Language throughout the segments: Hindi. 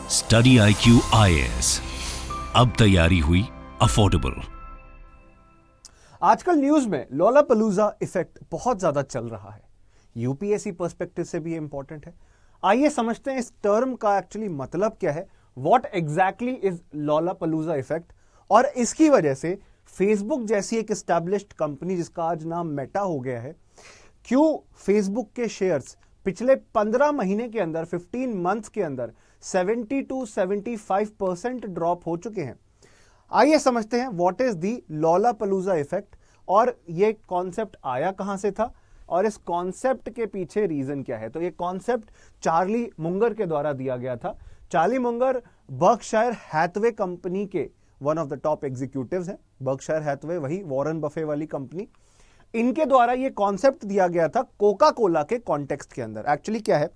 स्टडी IQ IAS, अब तैयारी हुई अफोर्डेबल। आजकल न्यूज में लोलापलूजा इफेक्ट बहुत ज्यादा चल रहा है। यूपीएससी पर्सपेक्टिव से भी इंपॉर्टेंट है। आइए समझते हैं इस टर्म का एक्चुअली मतलब क्या है। व्हाट एग्जैक्टली इज लोलापलूजा इफेक्ट, और इसकी वजह से फेसबुक जैसी एक एस्टैब्लिश्ड कंपनी जिसका आज नाम मेटा हो गया है, क्यों फेसबुक के शेयर्स पिछले 15 महीने के अंदर 15 मंथ्स के अंदर 70 to 75% ड्रॉप हो चुके हैं। आइए समझते हैं व्हाट इज दी लोलापलूजा इफेक्ट, और ये कॉन्सेप्ट आया कहां से था और इस कॉन्सेप्ट के पीछे रीजन क्या है। तो ये कॉन्सेप्ट चार्ली मुंगर के द्वारा दिया गया था। Charlie Munger Berkshire Hathaway company के one of the top executives हैं। बर्कशायर हैथवे वही वॉरेन बफे वाली कंपनी, इनके द्वारा ये कॉन्सेप्ट दिया गया था कोका कोला के कॉन्टेक्स्ट के अंदर। एक्चुअली क्या है,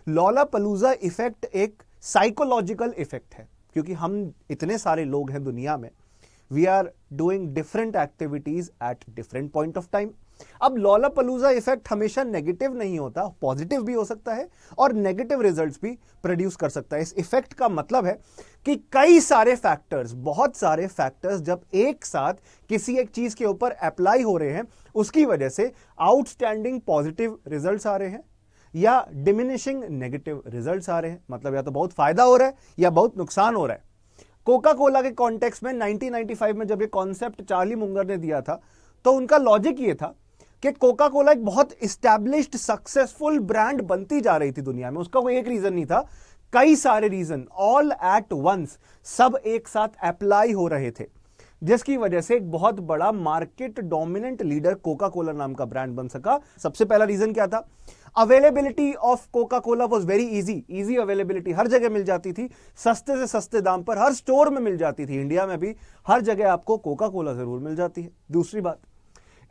लोलापलूजा इफेक्ट एक साइकोलॉजिकल इफेक्ट है, क्योंकि हम इतने सारे लोग हैं दुनिया में, we are doing different activities at different point of time. अब लोलापलूजा इफेक्ट हमेशा नेगेटिव नहीं होता, पॉजिटिव भी हो सकता है और नेगेटिव रिजल्ट्स भी प्रोड्यूस कर सकता है। इस इफेक्ट का मतलब है कि कई सारे फैक्टर्स, बहुत सारे फैक्टर्स जब एक साथ किसी एक चीज के ऊपर अप्लाई हो रहे हैं, उसकी वजह से आउटस्टैंडिंग पॉजिटिव रिजल्ट्स आ रहे हैं या डिमिनिशिंग नेगेटिव रिजल्ट्स आ रहे हैं। मतलब या तो बहुत फायदा हो रहा है या बहुत नुकसान हो रहा है। कोका कोला के कॉन्टेक्स्ट में 1995 में जब ये कॉन्सेप्ट चार्ली मुंगर ने दिया था, तो उनका लॉजिक ये था कि कोका कोला एक बहुत इस्टेब्लिश्ड सक्सेसफुल ब्रांड बनती जा रही थी दुनिया में। उसका कोई एक रीजन नहीं था, कई सारे रीजन ऑल एट वंस, सब एक साथ अप्लाई हो रहे थे, जिसकी वजह से एक बहुत बड़ा market dominant leader Coca Cola नाम का ब्रांड बन सका। सबसे पहला रीजन क्या था? Availability of Coca Cola was very easy availability, हर जगह मिल जाती थी, सस्ते से सस्ते दाम पर हर स्टोर में मिल जाती थी। इंडिया में भी हर जगह आपको कोका कोला जरूर मिल जाती है। दूसरी बात,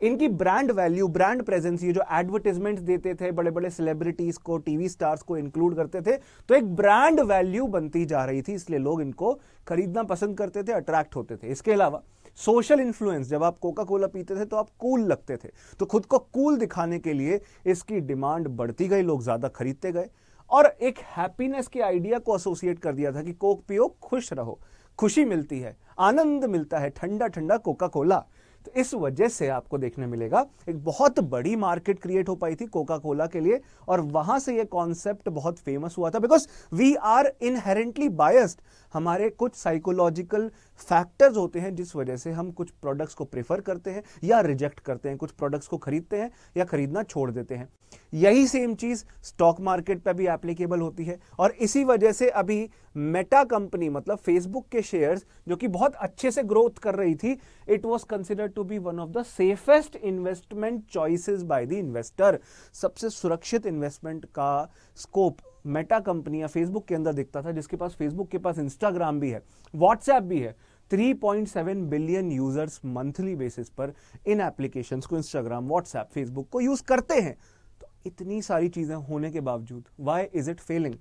इनकी ब्रांड वैल्यू, ब्रांड प्रेजेंस, ये जो एडवर्टाइजमेंट देते थे, बड़े बड़े सेलिब्रिटीज को, टीवी स्टार्स को इंक्लूड करते थे, तो एक ब्रांड वैल्यू बनती जा रही थी, इसलिए लोग इनको खरीदना पसंद करते थे, अट्रैक्ट होते थे। इसके अलावा सोशल इन्फ्लुएंस, जब आप कोका कोला पीते थे तो आप कूल लगते थे, तो खुद को कूल दिखाने के लिए इसकी डिमांड बढ़ती गई, लोग ज्यादा खरीदते गए, और एक हैप्पीनेस के आइडिया को एसोसिएट कर दिया था कि कोक पियो, खुश रहो, खुशी मिलती है, आनंद मिलता है, ठंडा ठंडा कोका कोला। तो इस वजह से आपको देखने मिलेगा एक बहुत बड़ी मार्केट क्रिएट हो पाई थी कोका कोला के लिए, और वहां से ये कॉन्सेप्ट बहुत फेमस हुआ था। Because we are inherently biased, हमारे कुछ साइकोलॉजिकल फैक्टर्स होते हैं जिस वजह से हम कुछ प्रोडक्ट्स को प्रेफर करते हैं या रिजेक्ट करते हैं, कुछ प्रोडक्ट्स को खरीदते हैं या खरीदना छोड़ देते हैं। यही सेम चीज स्टॉक मार्केट पे भी एप्लीकेबल होती है, और इसी वजह से अभी मेटा कंपनी, मतलब फेसबुक के शेयर्स जो कि बहुत अच्छे से ग्रोथ कर रही थी, it was considered to be one of the safest investment choices by the investor. सबसे सुरक्षित इन्वेस्टमेंट का स्कोप मेटा कंपनी या फेसबुक के अंदर दिखता था, जिसके पास, फेसबुक के पास इंस्टाग्राम भी है, व्हाट्सएप भी है। 3.7 बिलियन यूजर्स मंथली बेसिस पर इन एप्लीकेशंस को, इंस्टाग्राम, व्हाट्सएप, फेसबुक को यूज करते हैं। तो इतनी सारी चीजें होने के बावजूद why is it failing,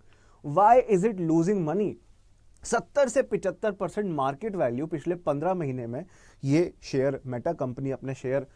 why is it losing money? 70 से 75% मार्केट वैल्यू पिछले 15 महीने में ये शेयर, मेटा कंपनी अपने शेयर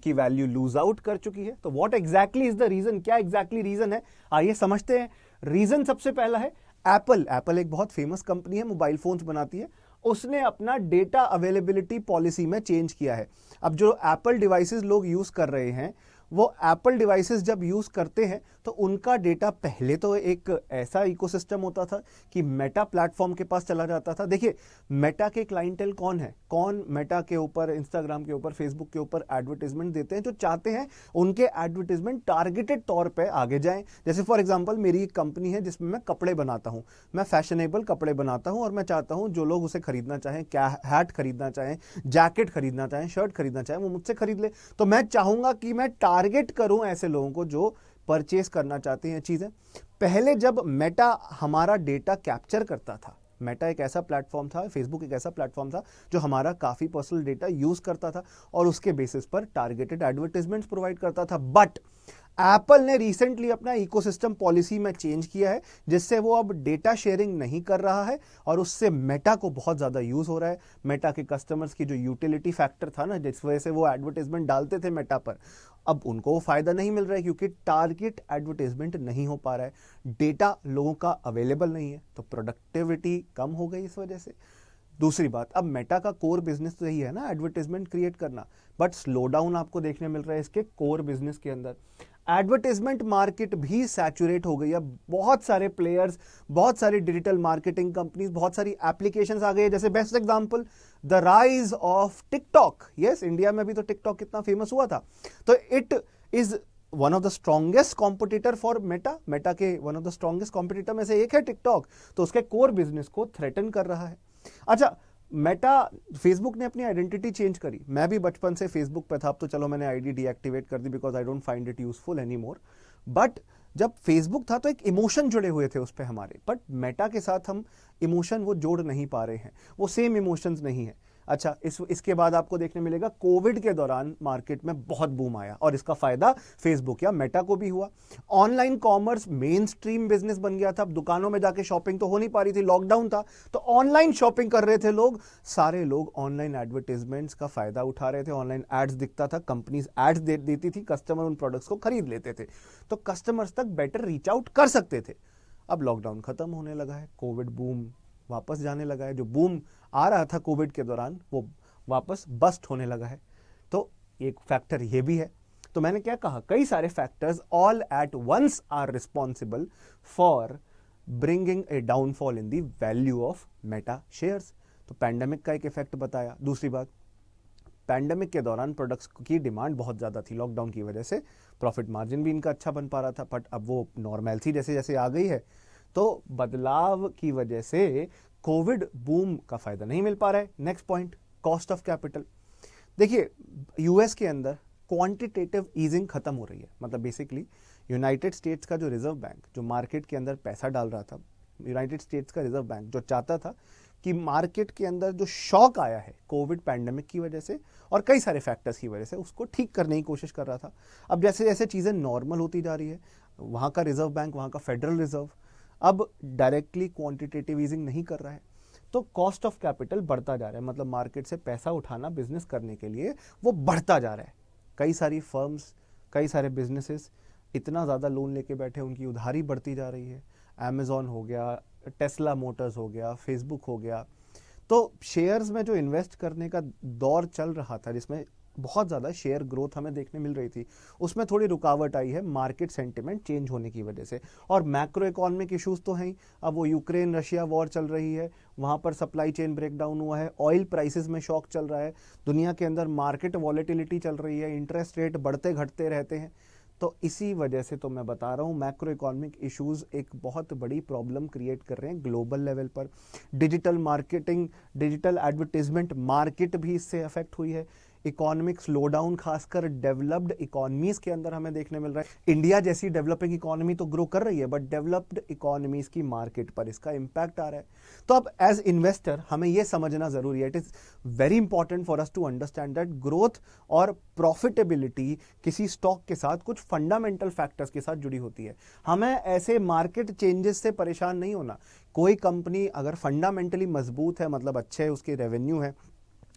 की वैल्यू लूज आउट कर चुकी है। तो what exactly is the reason, क्या एग्जैक्टली रीजन है, आइए समझते हैं। रीजन सबसे पहला है एप्पल एक बहुत फेमस कंपनी है, मोबाइल फोन्स बनाती है। उसने अपना डेटा अवेलेबिलिटी पॉलिसी में चेंज किया है। अब जो एप्पल डिवाइसेस लोग यूज कर रहे हैं, वो एप्पल डिवाइसेस जब यूज करते हैं तो उनका डेटा पहले तो एक ऐसा इकोसिस्टम होता था कि मेटा प्लेटफॉर्म के पास चला जाता था। देखिए, मेटा के क्लाइंटेल कौन है, कौन मेटा के ऊपर, इंस्टाग्राम के ऊपर, फेसबुक के ऊपर एडवर्टाइजमेंट देते हैं, जो चाहते हैं उनके एडवर्टाइजमेंट टारगेटेड तौर पे आगे जाएं। जैसे फॉर एग्जांपल, मेरी एक कंपनी है जिसमें मैं कपड़े बनाता हूं, मैं फैशनेबल कपड़े बनाता हूं, और मैं चाहता हूं जो लोग उसे खरीदना चाहें, क्या हैट खरीदना चाहें, जैकेट खरीदना चाहें, शर्ट खरीदना चाहें, वो मुझसे खरीद ले। तो मैं चाहूंगा कि मैं टारगेट करूं ऐसे लोगों को जो परचेस करना चाहते हैं चीजें। पहले जब मेटा हमारा डेटा कैप्चर करता था, मेटा एक ऐसा प्लेटफॉर्म था, फेसबुक एक ऐसा प्लेटफॉर्म था जो हमारा काफी पर्सनल डेटा यूज करता था और उसके बेसिस पर टारगेटेड एडवर्टाइजमेंट्स प्रोवाइड करता था। बट एप्पल ने रिसेंटली अपना इकोसिस्टम पॉलिसी में चेंज किया है, जिससे वो अब डेटा शेयरिंग नहीं कर रहा है और उससे मेटा को बहुत ज्यादा यूज हो रहा है। मेटा के कस्टमर्स की जो यूटिलिटी फैक्टर था ना, जिस वजह से वो एडवर्टाइजमेंट डालते थे मेटा पर, अब उनको वो फायदा नहीं मिल रहा है क्योंकि टारगेट एडवर्टाइजमेंट नहीं हो पा रहा है, डेटा लोगों का अवेलेबल नहीं है, तो प्रोडक्टिविटी कम हो गई इस वजह से। दूसरी बात, अब मेटा का कोर बिजनेस तो यही है ना, एडवर्टाइजमेंट क्रिएट करना, बट स्लो डाउन आपको देखने मिल रहा है इसके कोर बिजनेस के अंदर। एडवर्टाइजमेंट मार्केट भी सैचुरेट हो गई है, बहुत सारे प्लेयर्स, बहुत सारी डिजिटल मार्केटिंग कंपनीज, बहुत सारी एप्लीकेशंस आ गई है। जैसे best example the rise of TikTok. Yes, India में भी तो टिकटॉक कितना फेमस हुआ था, तो it is one of the strongest competitor for Meta. Meta के one of the strongest competitor में से एक है टिकटॉक, तो उसके कोर बिजनेस को थ्रेटन कर रहा है। अच्छा, मेटा, फेसबुक ने अपनी आइडेंटिटी चेंज करी। मैं भी बचपन से फेसबुक पे था, अब तो चलो मैंने आईडी डीएक्टिवेट कर दी because I don't find it useful any more. But जब फेसबुक था तो एक इमोशन जुड़े हुए थे उस पर हमारे, बट मेटा के साथ हम इमोशन वो जोड़ नहीं पा रहे हैं, वो सेम इमोशंस नहीं है। अच्छा, इसके बाद आपको देखने मिलेगा कोविड के दौरान मार्केट में बहुत बूम आया और इसका फायदा फेसबुक या मेटा को भी हुआ। Online commerce main stream business बन गया था, अब दुकानों में जाके शॉपिंग तो हो नहीं पा रही थी, लॉकडाउन था, तो ऑनलाइन शॉपिंग कर रहे थे लोग, सारे लोग ऑनलाइन एडवर्टाइजमेंट्स का फायदा उठा रहे थे, ऑनलाइन एड्स दिखता था, कंपनीज एड्स देती थी, कस्टमर उन प्रोडक्ट्स को खरीद लेते थे, तो कस्टमर्स तक बेटर रीच आउट कर सकते थे। अब लॉकडाउन खत्म होने लगा है, कोविड बूम वापस जाने लगा है, जो बूम आ रहा था कोविड के दौरान वो वापस बस्ट होने लगा है, तो एक फैक्टर ये भी है। तो मैंने क्या कहा, कई सारे factors all at once are responsible for bringing a downfall in the value of Meta shares. तो पैंडेमिक का एक इफेक्ट बताया। दूसरी बात, पैंडेमिक के दौरान प्रोडक्ट्स की डिमांड बहुत ज़्यादा थी, लॉकडाउन की वजह से प्रॉफिट मार्जिन भी इनका अच्छा बन पा रहा था, बट अब वो नॉर्मैलिटी जैसे जैसे आ गई है, तो बदलाव की वजह से कोविड बूम का फायदा नहीं मिल पा रहा है। Next point, cost of capital. देखिए, यूएस के अंदर क्वांटिटेटिव ईजिंग खत्म हो रही है, मतलब बेसिकली यूनाइटेड स्टेट्स का जो रिजर्व बैंक जो मार्केट के अंदर पैसा डाल रहा था, यूनाइटेड स्टेट्स का रिजर्व बैंक जो चाहता था कि मार्केट के अंदर जो शॉक आया है कोविड पैंडेमिक की वजह से और कई सारे फैक्टर्स की वजह से, उसको ठीक करने की कोशिश कर रहा था। अब जैसे जैसे चीजें नॉर्मल होती जा रही है, वहां का रिजर्व बैंक, वहां का फेडरल रिजर्व अब डायरेक्टली क्वांटिटेटिव ईजिंग नहीं कर रहा है, तो कॉस्ट ऑफ कैपिटल बढ़ता जा रहा है, मतलब मार्केट से पैसा उठाना बिजनेस करने के लिए वो बढ़ता जा रहा है। कई सारी फर्म्स, कई सारे बिजनेसेस इतना ज़्यादा लोन लेके बैठे, उनकी उधारी बढ़ती जा रही है। अमेजॉन हो गया, टेस्ला मोटर्स हो गया, फेसबुक हो गया, तो शेयर्स में जो इन्वेस्ट करने का दौर चल रहा था जिसमें बहुत ज़्यादा शेयर ग्रोथ हमें देखने मिल रही थी, उसमें थोड़ी रुकावट आई है मार्केट सेंटिमेंट चेंज होने की वजह से। और मैक्रो इकोनॉमिक इश्यूज तो हैं ही, अब वो यूक्रेन रशिया वॉर चल रही है, वहाँ पर सप्लाई चेन ब्रेकडाउन हुआ है, ऑयल प्राइसेस में शॉक चल रहा है, दुनिया के अंदर मार्केट वॉलेटिलिटी चल रही है, इंटरेस्ट रेट बढ़ते घटते रहते हैं, तो इसी वजह से तो मैं बता रहा हूँ मैक्रो इकोनॉमिक इश्यूज एक बहुत बड़ी प्रॉब्लम क्रिएट कर रहे हैं ग्लोबल लेवल पर। Digital marketing, digital advertisement market भी इससे अफेक्ट हुई है। इकोनॉमिक स्लोडाउन खासकर डेवलप्ड इकोनॉमीज के अंदर हमें देखने मिल रहा है। इंडिया जैसी डेवलपिंग इकोनॉमी तो ग्रो कर रही है, बट डेवलप्ड इकोनॉमीज की मार्केट पर इसका इंपैक्ट आ रहा है। तो अब एज इन्वेस्टर हमें यह समझना जरूरी है, it is very important for us to understand that growth और प्रॉफिटेबिलिटी किसी स्टॉक के साथ कुछ फंडामेंटल फैक्टर्स के साथ जुड़ी होती है। हमें ऐसे मार्केट चेंजेस से परेशान नहीं होना। कोई कंपनी अगर फंडामेंटली मजबूत है, मतलब अच्छे उसके रेवेन्यू है,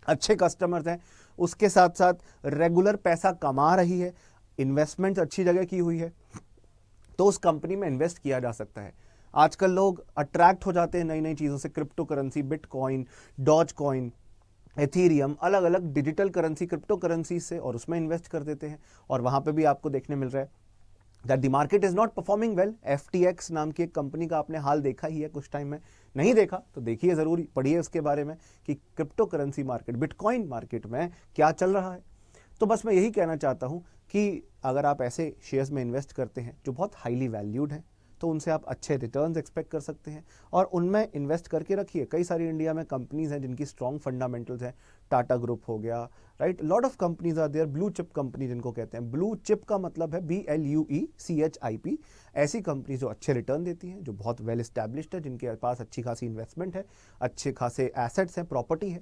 अच्छे कस्टमर्स हैं, उसके साथ साथ रेगुलर पैसा कमा रही है, इन्वेस्टमेंट अच्छी जगह की हुई है, तो उस कंपनी में इन्वेस्ट किया जा सकता है। आजकल लोग अट्रैक्ट हो जाते हैं नई नई चीजों से, crypto currency, bitcoin, Doge coin, Ethereum, अलग अलग डिजिटल करेंसी, क्रिप्टो करेंसी से, और उसमें इन्वेस्ट कर देते हैं। और वहां पे भी आपको देखने मिल रहा है that the market is not performing well. FTX नाम की एक कंपनी का आपने हाल देखा ही है, कुछ टाइम में नहीं देखा तो देखिए जरूर, पढ़िए उसके बारे में कि crypto currency market, bitcoin market में क्या चल रहा है। तो बस मैं यही कहना चाहता हूं कि अगर आप ऐसे शेयर्स में इन्वेस्ट करते हैं जो बहुत हाईली वैल्यूड हैं, तो उनसे आप अच्छे रिटर्न्स एक्सपेक्ट कर सकते हैं और उनमें इन्वेस्ट करके रखिए। कई सारी इंडिया में कंपनीज हैं जिनकी स्ट्रॉन्ग फंडामेंटल्स हैं, टाटा ग्रुप हो गया, right, lot of companies are there, blue chip company जिनको कहते हैं। ब्लू चिप का मतलब है BLUECHIP, ऐसी कंपनी जो अच्छे रिटर्न देती हैं, जो बहुत वेल एस्टैब्लिश्ड है, जिनके पास अच्छी खासी इन्वेस्टमेंट है, अच्छे खासे एसेट्स हैं, प्रॉपर्टी है,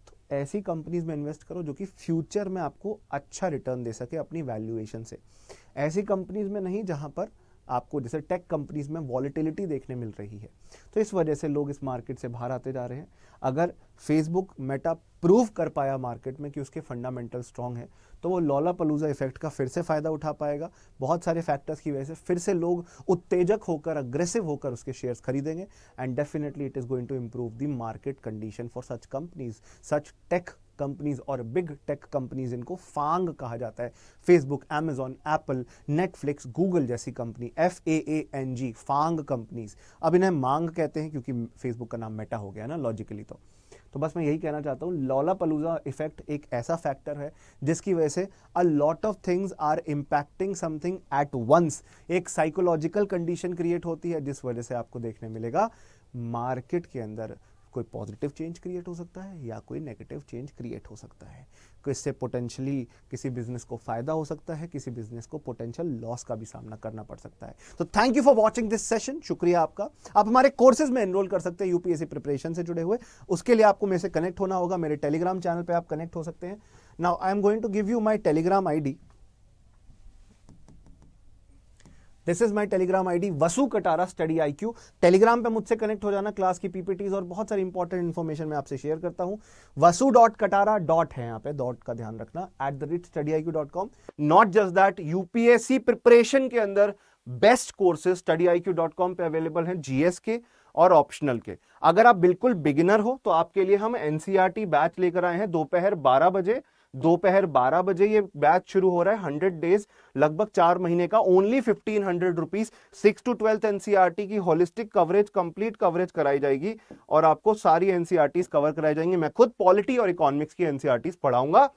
तो ऐसी कंपनीज में इन्वेस्ट करो जो कि फ्यूचर में आपको अच्छा रिटर्न दे सके अपनी वैल्यूएशन से। ऐसी कंपनीज में नहीं जहां पर आपको जैसे टेक कंपनीज में वॉलेटिलिटी देखने मिल रही है। तो इस वजह से लोग इस मार्केट से बाहर आते जा रहे हैं। अगर फेसबुक मेटा प्रूव कर पाया मार्केट में कि उसके फंडामेंटल स्ट्रांग है, तो वो लॉलापलूजा इफेक्ट का फिर से फायदा उठा पाएगा। बहुत सारे फैक्टर्स की वजह से फिर से लोग उत्तेजक होकर, अग्रेसिव होकर उसके शेयर्स खरीदेंगे and definitely it is going to improve the market condition for such companies, such tech companies और बिग टेक कंपनीज। इनको फांग कहा जाता है। Facebook, Amazon, Apple, Netflix, Google जैसी कंपनी, FAANG, फांग कंपनीज। अब इन्हें मांग कहते हैं क्योंकि फेसबुक का नाम मेटा हो गया ना लॉजिकली। तो बस मैं यही कहना चाहता हूं, लॉलापलूजा इफेक्ट एक ऐसा फैक्टर है जिसकी वजह से a lot of things are impacting something at once. एक साइकोलॉजिकल कंडीशन क्रिएट होती है जिस वजह से आपको देखने मिलेगा मार्केट के अंदर कोई पॉजिटिव चेंज क्रिएट हो सकता है या कोई नेगेटिव चेंज क्रिएट हो सकता है। इससे पोटेंशियली किसी बिजनेस को फायदा हो सकता है, किसी बिजनेस को पोटेंशियल लॉस का भी सामना करना पड़ सकता है। तो thank you for watching this session, शुक्रिया आपका। आप हमारे कोर्सेज में एनरोल कर सकते हैं यूपीएससी प्रिपरेशन से जुड़े हुए। उसके लिए आपको मेरे से कनेक्ट होना होगा। मेरे टेलीग्राम चैनल पे आप कनेक्ट हो सकते हैं। Now I am going to give you my Telegram ID. This is my Telegram ID Vasu Katara study IQ। Telegram पे मुझसे कनेक्ट हो जाना। क्लास की PPTs और बहुत सारी इंपॉर्टेंट इन्फॉर्मेशन मैं आपसे शेयर करता हूं। vasu.katara डॉट है, यहाँ पे डॉट का ध्यान रखना, @studyIQ.com। Not just that, UPSC preparation के अंदर बेस्ट कोर्सेज studyIQ.com पे अवेलेबल हैं, GS के और ऑप्शनल के। अगर आप बिल्कुल बिगिनर हो तो आपके लिए हम NCERT बैच लेकर आए हैं दोपहर 12 बजे ये बैच शुरू हो रहा है। 100 डेज, लगभग 4 महीने का, only 1500 rupees. 6 to 12th NCERT की होलिस्टिक कवरेज, कंप्लीट कवरेज कराई जाएगी और आपको सारी NCERTs कवर कराई जाएंगी। मैं खुद पॉलिटी और इकोनॉमिक्स की NCERTs पढ़ाऊंगा।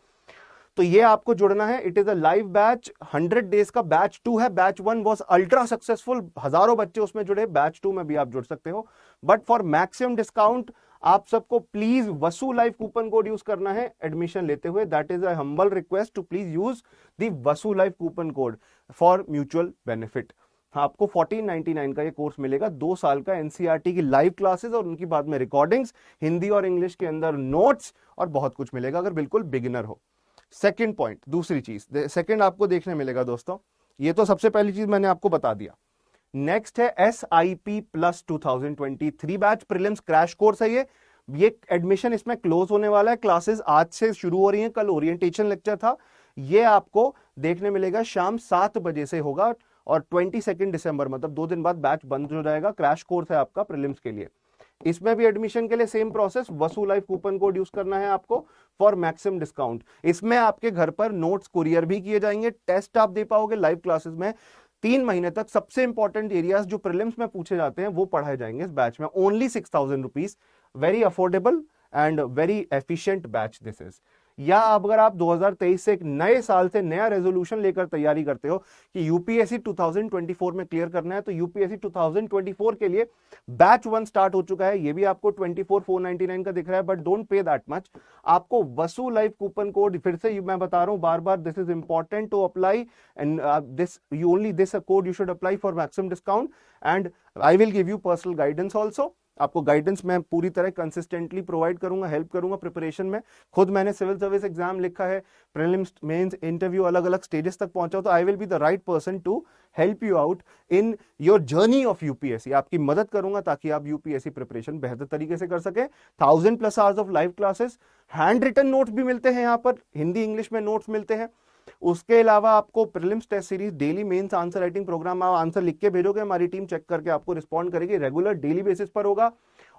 तो ये आपको जुड़ना है। It is a live batch, 100 days का। बैच 2 है। बैच 1 वॉज अल्ट्रा सक्सेसफुल, हजारों बच्चे उसमें जुड़े। बैच 2 में भी आप जुड़ सकते हो, बट फॉर मैक्सिमम डिस्काउंट आप सबको please Vasu live coupon code use करना है एडमिशन लेते हुए। That is a humble request to please use the Vasu live coupon code for mutual benefit. आपको 1499 का ये कोर्स मिलेगा, 2 साल का। NCERT की लाइव क्लासेस और उनकी बाद में रिकॉर्डिंग्स, हिंदी और इंग्लिश के अंदर नोट्स और बहुत कुछ मिलेगा अगर बिल्कुल बिगिनर हो। सेकंड पॉइंट, दूसरी चीज, सेकंड आपको देखने मिलेगा दोस्तों, ये तो सबसे पहली चीज मैंने आपको बता दिया। नेक्स्ट है SIP plus 2023 batch, prelims crash course है ये एडमिशन इसमें क्लोज होने वाला है। क्लासेस आज से शुरू हो रही हैं, कल ओरिएंटेशन लेक्चर था। ये आपको देखने मिलेगा शाम 7 बजे से होगा और 22 दिसंबर मतलब 2 दिन बाद बैच बंद हो जाएगा। क्रैश कोर्स है आपका प्रीलिम्स के लिए। इसमें भी एडमिशन के लिए सेम प्रोसेस, वसु लाइव कूपन कोड यूज करना है आपको फॉर मैक्सिमम डिस्काउंट। इसमें आपके घर पर नोट्स कुरियर भी किए जाएंगे, टेस्ट आप दे पाओगे लाइव क्लासेस में। 3 महीने तक सबसे इंपॉर्टेंट एरियाज जो प्रीलिम्स में पूछे जाते हैं वो पढ़ाए जाएंगे इस बैच में। Only 6000 rupees, very affordable and very efficient batch this is. या अगर आप 2023 से एक नए साल से नया रेजोल्यूशन लेकर तैयारी करते हो कि यूपीएससी 2024 में क्लियर करना है, तो यूपीएससी 2024 के लिए बैच 1 स्टार्ट हो चुका है। ये भी आपको 24,499 का दिख रहा है, but don't pay that much. आपको वसु लाइव कूपन कोड, फिर से मैं बता रहा हूं बार बार, this is important to apply and this code you should apply for maximum discount and I will give you personal guidance also. आपको गाइडेंस मैं पूरी तरह कंसिस्टेंटली प्रोवाइड करूंगा, हेल्प करूंगा प्रिपरेशन में। खुद मैंने सिविल सर्विस एग्जाम लिखा है, प्रीलिम्स, मेंस, इंटरव्यू, अलग अलग स्टेजेस तक पहुंचा, तो I will be the right person to help you out in your journey of UPSC. आपकी मदद करूंगा ताकि आप यूपीएससी प्रिपरेशन बेहतर तरीके से कर सके। 1000+ hours of live classes, hand written notes भी मिलते हैं यहाँ पर, हिंदी इंग्लिश में नोट्स मिलते हैं। उसके अलावा आपको prelims test series, daily mains answer writing program, आप आंसर लिख के भेजोगे, हमारी टीम चेक करके आपको रिस्पॉन्ड करेगी, रेगुलर डेली बेसिस पर होगा।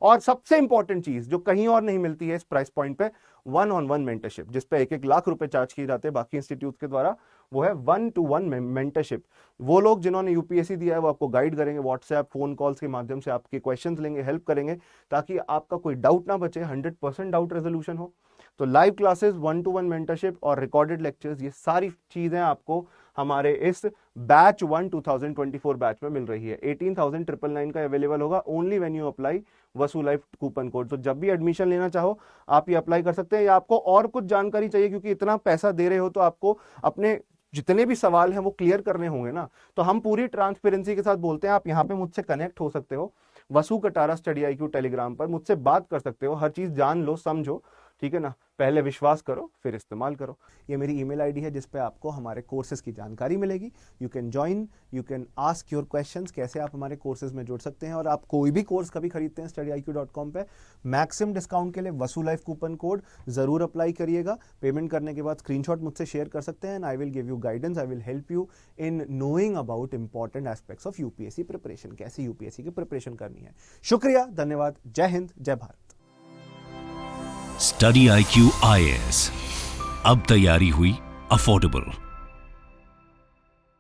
और सबसे इंपॉर्टेंट चीज जो कहीं और नहीं मिलती है इस प्राइस पॉइंट पे, 1-on-1 मेंटरशिप, जिस पे 1-1 लाख रुपए चार्ज किए जाते हैं बाकी इंस्टीट्यूट के द्वारा, वो है 1-to-1 मेंटरशिप। वो लोग जिन्होंने यूपीएससी दिया है वो आपको गाइड करेंगे, व्हाट्सएप, फोन कॉल्स के माध्यम से आपके क्वेश्चंस लेंगे, हेल्प करेंगे, ताकि आपका कोई डाउट ना बचे, 100% डाउट रेजोल्यूशन हो। तो लाइव क्लासेस, 1-to-1 मेंटरशिप और रिकॉर्डेड लेक्चर्स, ये सारी चीजें आपको हमारे इस बैच 1 2024 बैच में मिल रही है। 18,999 का अवेलेबल होगा only when you apply Vasu live coupon code. तो जब भी एडमिशन लेना चाहो आप ये अप्लाई कर सकते हैं। या आपको और कुछ जानकारी चाहिए, क्योंकि इतना पैसा दे रहे हो तो आपको अपने जितने भी सवाल हैं वो क्लियर करने होंगे ना, तो हम पूरी ट्रांसपेरेंसी के साथ बोलते हैं, आप यहाँ पे मुझसे कनेक्ट हो सकते हो, वसु कटारा स्टडी IQ टेलीग्राम पर मुझसे बात कर सकते हो, हर चीज जान लो, समझो। ठीक है ना, पहले विश्वास करो फिर इस्तेमाल करो। ये मेरी ईमेल आईडी है जिस पे आपको हमारे कोर्सेज की जानकारी मिलेगी। You can join, you can ask your questions, कैसे आप हमारे कोर्सेज में जुड़ सकते हैं। और आप कोई भी कोर्स कभी खरीदते हैं studyIQ.com पे, मैक्सिमम डिस्काउंट के लिए वसू लाइफ कूपन कोड जरूर अप्लाई करिएगा। पेमेंट करने के बाद स्क्रीनशॉट मुझसे शेयर कर सकते हैं, and I will give you guidance, I will help you in knowing about important aspects of UPSC preparation, कैसे यूपीएससी की प्रिपरेशन करनी है। शुक्रिया, धन्यवाद, जय हिंद, जय भारत। स्टडी IQ IAS, अब तैयारी हुई अफोर्डेबल।